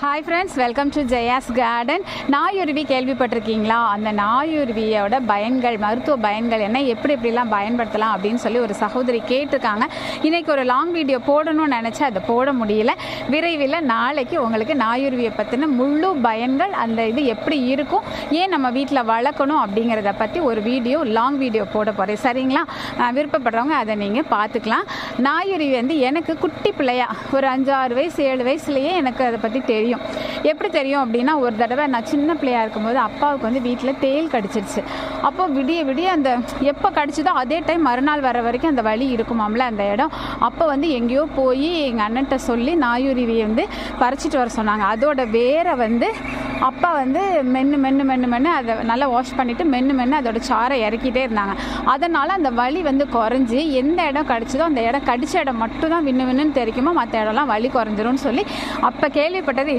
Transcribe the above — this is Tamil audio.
Hi friends, welcome to Jaya's garden. நாயுருவி கேள்விப்பட்டிருக்கீங்களா? அந்த நாயுருவியோட பயன்கள், மருத்துவ பயன்கள் என்ன, எப்படிலாம் பயன்படுத்தலாம் அப்படின்னு சொல்லி ஒரு சகோதரி கேட்டிருக்காங்க. இன்றைக்கி ஒரு லாங் வீடியோ போடணும்னு நினச்சா அதை போட முடியல. விரைவில் நாளைக்கு உங்களுக்கு நாயுருவியை பற்றின முழு பயன்கள், அந்த இது எப்படி இருக்கும், ஏன் நம்ம வீட்டில் வளர்க்கணும் அப்படிங்கிறத பற்றி ஒரு வீடியோ, லாங் வீடியோ போட போகிறேன். சரிங்களா? விருப்பப்படுறவங்க அதை நீங்கள் பார்த்துக்கலாம். நாயுருவி எனக்கு குட்டி பிள்ளையா ஒரு 5-6 வயசு 7 வயசுலேயே எனக்கு அதை பற்றி தெரியும். எப்படி தெரியும் அப்படின்னா, ஒரு தடவை நான் சின்ன பிள்ளையாக இருக்கும்போது அப்பாவுக்கு வீட்டில் தேள் கடிச்சிருச்சு. அப்போ விடிய விடிய அந்த எப்போ கடிச்சதோ அதே டைம் மறுநாள் வர வரைக்கும் அந்த வலி இருக்குமாம்ல அந்த இடம். அப்போ எங்கேயோ போய் எங்கள் அண்ணன்ட்ட சொல்லி நாயுருவியை பறிச்சிட்டு வர சொன்னாங்க. அதோட வேரை அப்பா மென்று அதை நல்லா வாஷ் பண்ணிவிட்டு மென்று அதோட சாரை இறக்கிட்டே இருந்தாங்க. அதனால் அந்த வலி குறைஞ்சி எந்த இடம் கடிச்சதோ அந்த இடம் கடிச்ச இடம் மட்டும் தான் வின்னு தெரிக்குமோ, மற்ற இடம்லாம் வலி குறைஞ்சிரும்னு சொல்லி அப்போ கேள்விப்பட்டது.